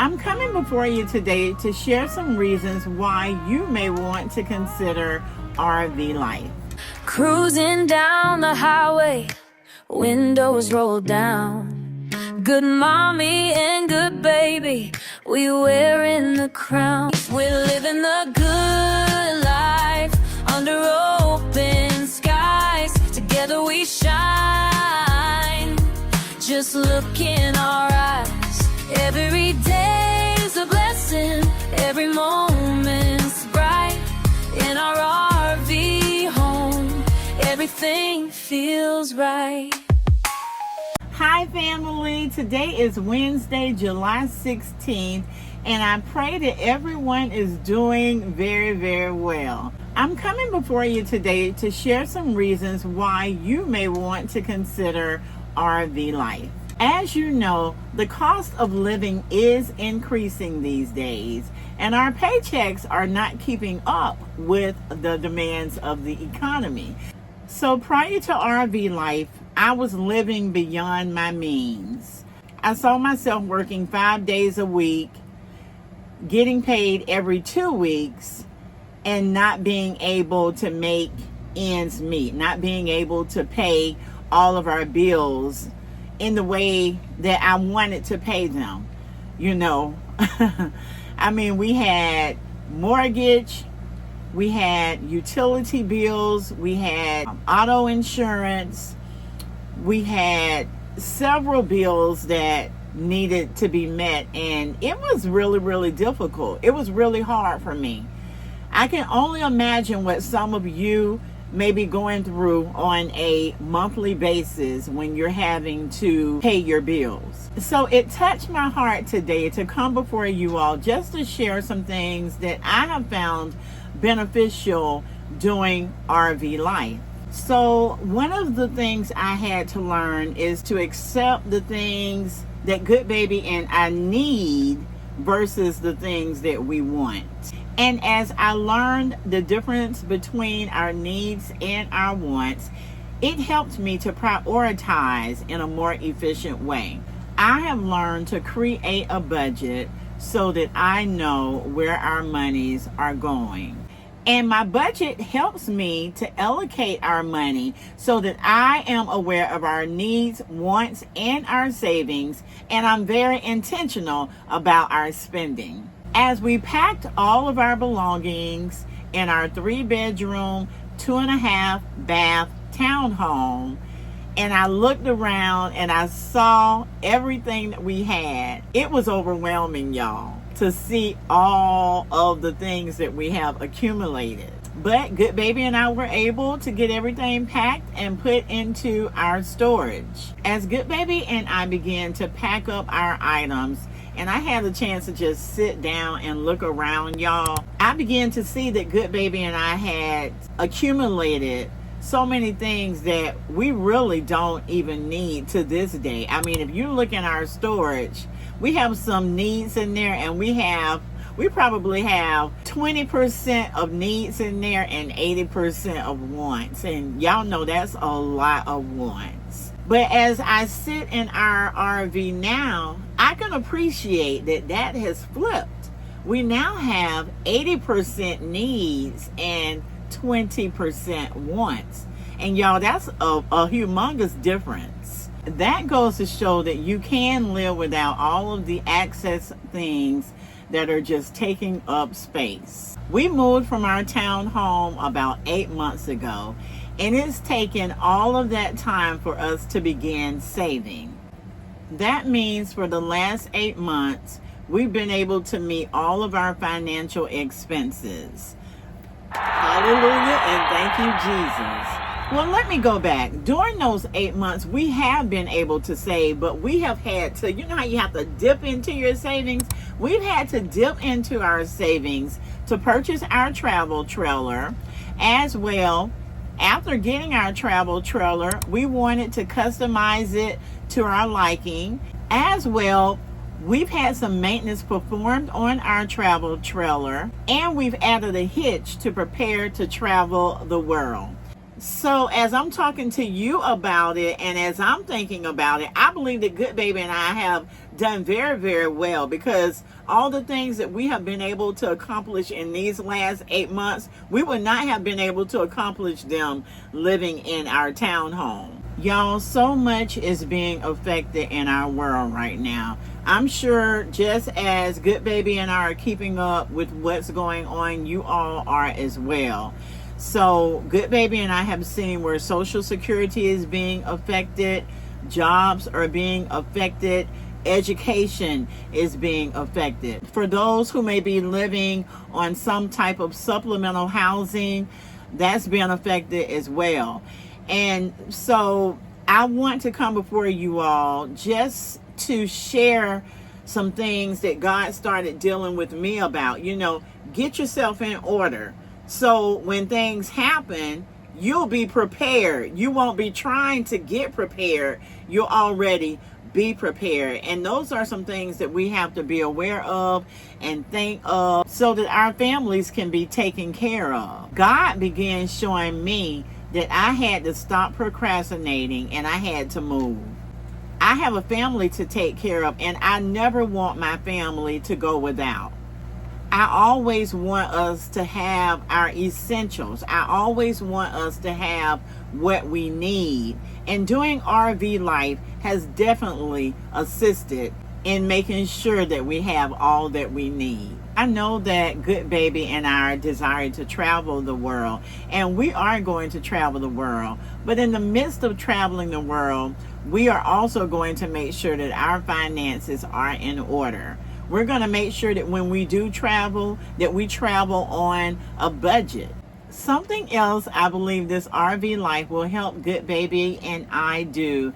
I'm coming before you today to share some reasons why you may want to consider RV life. Cruising down the highway, windows rolled down. Good mommy and good baby, we wearing the crown. We're living the good life under open skies. Together we shine. Just look in our eyes. Every day's a blessing. Every moment's bright. In our RV home, everything feels right. Hi family, today is Wednesday, July 16th, and I pray that everyone is doing very, very well. I'm coming before you today to share some reasons why you may want to consider RV life. As you know, the cost of living is increasing these days, and our paychecks are not keeping up with the demands of the economy. So prior to RV life, I was living beyond my means. I saw myself working 5 days a week, getting paid every 2 weeks, and not being able to make ends meet, not being able to pay all of our bills in the way that I wanted to pay them. You know, I mean, we had mortgage, we had utility bills, we had auto insurance, we had several bills that needed to be met, and it was really, really difficult. It was really hard for me. I can only imagine what some of you may be going through on a monthly basis when you're having to pay your bills. So it touched my heart today to come before you all just to share some things that I have found beneficial doing RV life. So one of the things I had to learn is to accept the things that Goodbaby and I need versus the things that we want. And as I learned the difference between our needs and our wants, it helped me to prioritize in a more efficient way. I have learned to create a budget so that I know where our monies are going. And my budget helps me to allocate our money so that I am aware of our needs, wants, and our savings, and I'm very intentional about our spending. As we packed all of our belongings in our 3-bedroom, 2.5 bath townhome, and I looked around and I saw everything that we had, it was overwhelming, y'all, to see all of the things that we have accumulated. But Goodbaby and I were able to get everything packed and put into our storage. As Goodbaby and I began to pack up our items, and I had a chance to just sit down and look around, y'all, I began to see that Goodbaby and I had accumulated so many things that we really don't even need to this day. I mean, if you look in our storage, we have some needs in there, and we probably have 20% of needs in there and 80% of wants. And y'all know that's a lot of wants. But as I sit in our RV now, I can appreciate that that has flipped. We now have 80% needs and 20% wants. And y'all, that's a humongous difference. That goes to show that you can live without all of the excess things that are just taking up space. We moved from our townhome about 8 months ago, and it's taken all of that time for us to begin saving. That means for the last 8 months, we've been able to meet all of our financial expenses. Hallelujah, and thank you, Jesus. Well, let me go back. During those 8 months, we have been able to save, but we have had to, you know how you have to dip into your savings? We've had to dip into our savings to purchase our travel trailer. As well, after getting our travel trailer, we wanted to customize it to our liking. As well, we've had some maintenance performed on our travel trailer, and we've added a hitch to prepare to travel the world. So as I'm talking to you about it and as I'm thinking about it, I believe that Goodbaby and I have done very, very well, because all the things that we have been able to accomplish in these last 8 months, we would not have been able to accomplish them living in our townhome. Y'all, so much is being affected in our world right now. I'm sure just as Goodbaby and I are keeping up with what's going on, you all are as well. So Goodbaby and I have seen where Social Security is being affected, jobs are being affected, education is being affected. For those who may be living on some type of supplemental housing, that's being affected as well. And so I want to come before you all just to share some things that God started dealing with me about. You know, get yourself in order. So when things happen, you'll be prepared. You won't be trying to get prepared. You'll already be prepared. And those are some things that we have to be aware of and think of so that our families can be taken care of. God began showing me that I had to stop procrastinating and I had to move. I have a family to take care of, and I never want my family to go without. I always want us to have our essentials. I always want us to have what we need. And doing RV life has definitely assisted in making sure that we have all that we need. I know that Goodbaby and I desire to travel the world, and we are going to travel the world. But in the midst of traveling the world, we are also going to make sure that our finances are in order. We're going to make sure that when we do travel, that we travel on a budget. Something else I believe this RV life will help Goodbaby and I do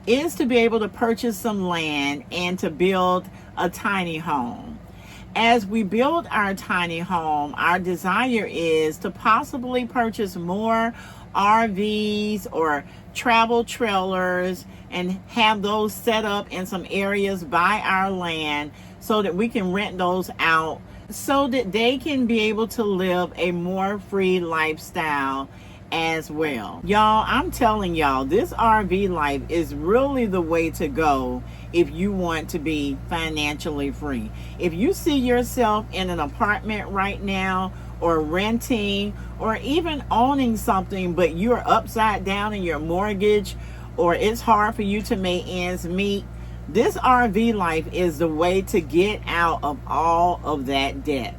is to be able to purchase some land and to build a tiny home. As we build our tiny home, our desire is to possibly purchase more RVs or travel trailers and have those set up in some areas by our land so that we can rent those out so that they can be able to live a more free lifestyle as well. Y'all, I'm telling y'all, this RV life is really the way to go if you want to be financially free. If you see yourself in an apartment right now, or renting, or even owning something, but you're upside down in your mortgage, or it's hard for you to make ends meet, this RV life is the way to get out of all of that debt.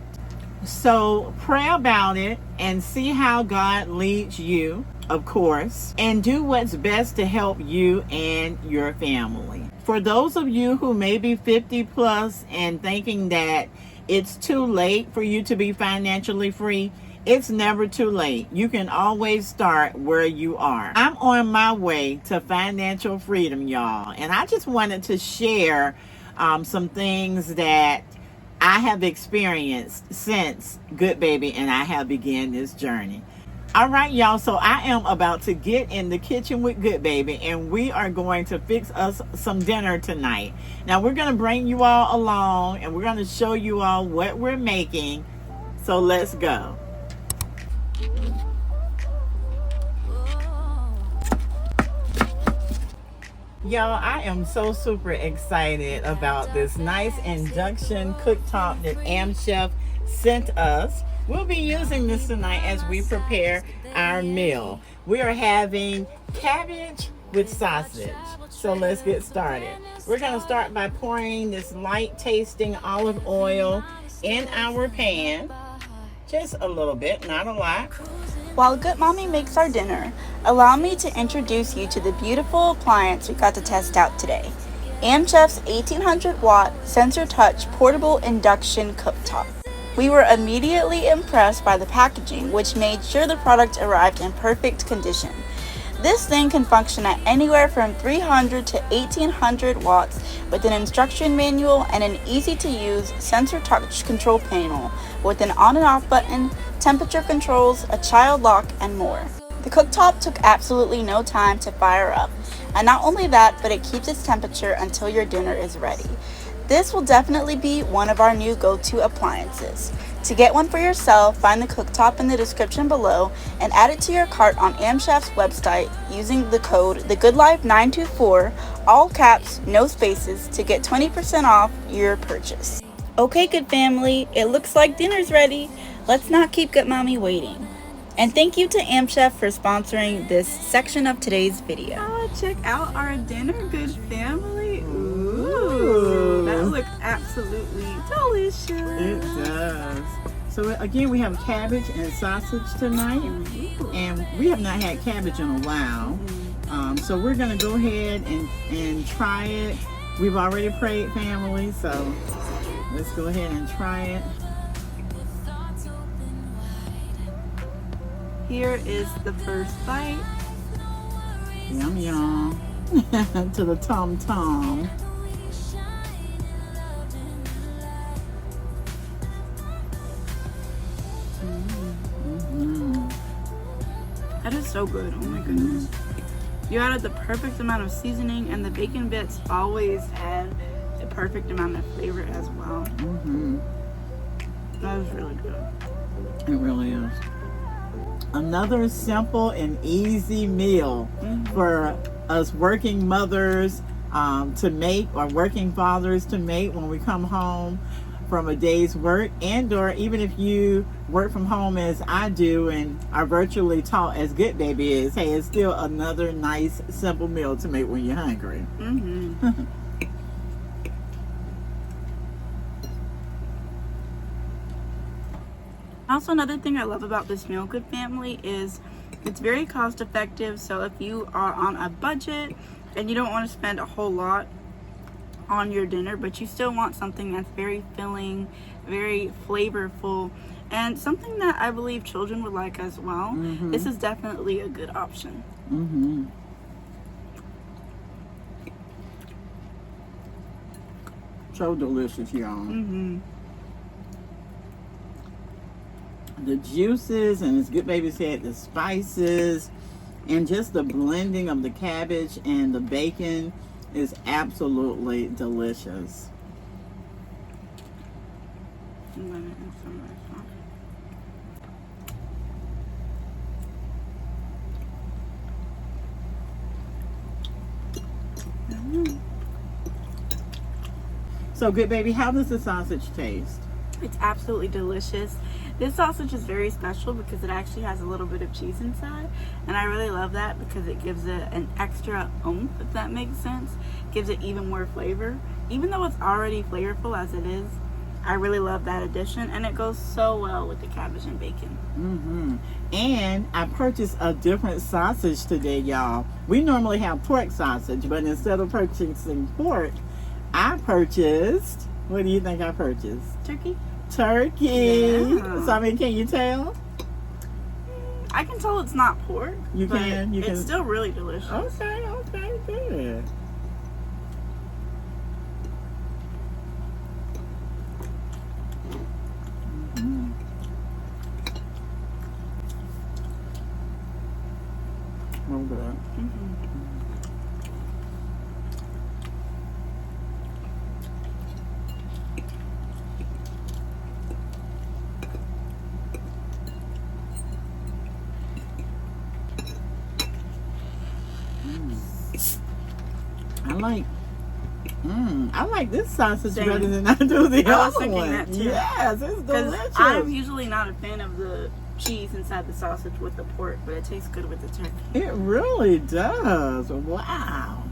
So pray about it and see how God leads you, of course, and do what's best to help you and your family. For those of you who may be 50 plus and thinking that it's too late for you to be financially free, it's never too late. You can always start where you are. I'm on my way to financial freedom, y'all. And I just wanted to share some things that I have experienced since Goodbaby and I have begun this journey. All right, y'all, so I am about to get in the kitchen with Goodbaby, and we are going to fix us some dinner tonight. Now, we're going to bring you all along, and we're going to show you all what we're making. So let's go. Y'all, I am so super excited about this nice induction cooktop that AMZCHEF sent us. We'll be using this tonight as we prepare our meal. We are having cabbage with sausage. So let's get started. We're going to start by pouring this light tasting olive oil in our pan. Just a little bit, not a lot. While Goodmommy makes our dinner, allow me to introduce you to the beautiful appliance we got to test out today. AMZCHEF's 1800 watt Sensor Touch Portable Induction Cooktop. We were immediately impressed by the packaging, which made sure the product arrived in perfect condition. This thing can function at anywhere from 300 to 1800 watts with an instruction manual and an easy-to-use sensor touch control panel with an on and off button, temperature controls, a child lock, and more. The cooktop took absolutely no time to fire up, and not only that, but it keeps its temperature until your dinner is ready. This will definitely be one of our new go-to appliances. To get one for yourself, find the cooktop in the description below and add it to your cart on AMZCHEF's website using the code TheGoodLife924, all caps, no spaces, to get 20% off your purchase. Okay, good family, it looks like dinner's ready. Let's not keep Good Mommy waiting. And thank you to AMZCHEF for sponsoring this section of today's video. Oh, check out our dinner, good family. Ooh, that looks absolutely delicious. It does. So again, we have cabbage and sausage tonight. And we have not had cabbage in a while. So we're gonna go ahead and try it. We've already prayed, family, so let's go ahead and try it. Here is the first bite. Yum yum. To the tom tom. That is so good. Oh my goodness. You added the perfect amount of seasoning, and the bacon bits always add a perfect amount of flavor as well. That is really good. It really is. Another simple and easy meal for us working mothers to make, or working fathers to make when we come home from a day's work, and or even if you work from home as I do and are virtually taught as Goodbaby is, hey, it's still another nice simple meal to make when you're hungry. Also, another thing I love about this meal, good family, is it's very cost effective. So if you are on a budget and you don't want to spend a whole lot on your dinner, but you still want something that's very filling, very flavorful, and something that I believe children would like as well, this is definitely a good option. So delicious, y'all. The juices, and as Goodbaby said, the spices, and just the blending of the cabbage and the bacon is absolutely delicious. So Goodbaby, how does the sausage taste? It's absolutely delicious. This sausage is very special because it actually has a little bit of cheese inside, and I really love that because it gives it an extra oomph, if that makes sense. Gives it even more flavor. Even though it's already flavorful as it is, I really love that addition, and it goes so well with the cabbage and bacon. And I purchased a different sausage today, y'all. We normally have pork sausage, but instead of purchasing pork, I purchased, what do you think I purchased? Turkey. Yeah. So I mean, can you tell? I can tell it's not pork. You can. It's still really delicious. Okay, good. Oh, good. I like this sausage better than I do the other one. That too. Yes, it's delicious. I'm usually not a fan of the cheese inside the sausage with the pork, but it tastes good with the turkey. It really does. Wow.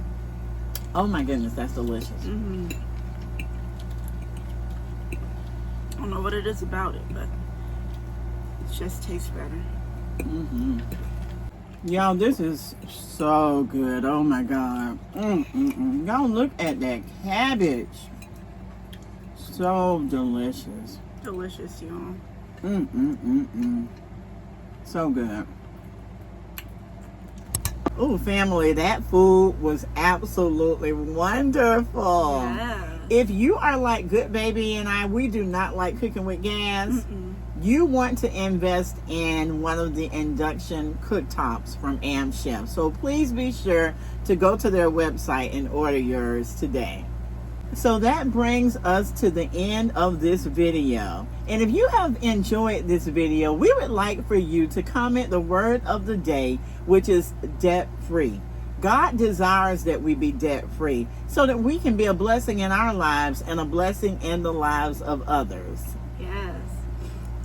Oh my goodness, that's delicious. I don't know what it is about it, but it just tastes better. Y'all, this is so good. Oh my God. Y'all look at that cabbage. So delicious. Delicious, y'all. So good. Oh, family, that food was absolutely wonderful. Yeah. If you are like Goodbaby and I, we do not like cooking with gas. You want to invest in one of the induction cooktops from AMZCHEF. So please be sure to go to their website and order yours today. So that brings us to the end of this video. And if you have enjoyed this video, we would like for you to comment the word of the day, which is debt-free. God desires that we be debt-free so that we can be a blessing in our lives and a blessing in the lives of others. Yes.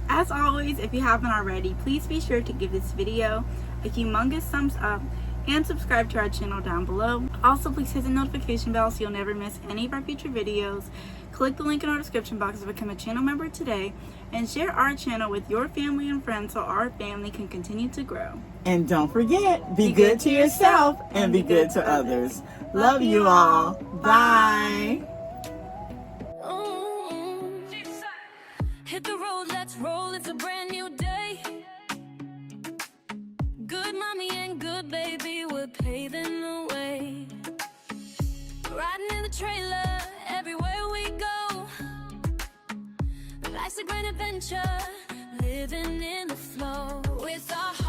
As always, if you haven't already, please be sure to give this video a humongous thumbs up and subscribe to our channel down below. Also, please hit the notification bell so you'll never miss any of our future videos. Click the link in our description box to become a channel member today, and share our channel with your family and friends so our family can continue to grow. And don't forget, be good to yourself and be good to others. Love you all. Bye. Hit the road, let's roll, it's a brand new day. Good mommy and good baby, we're paving the way. Riding in the trailer, everywhere we go. Life's a great adventure, living in the flow. With our heart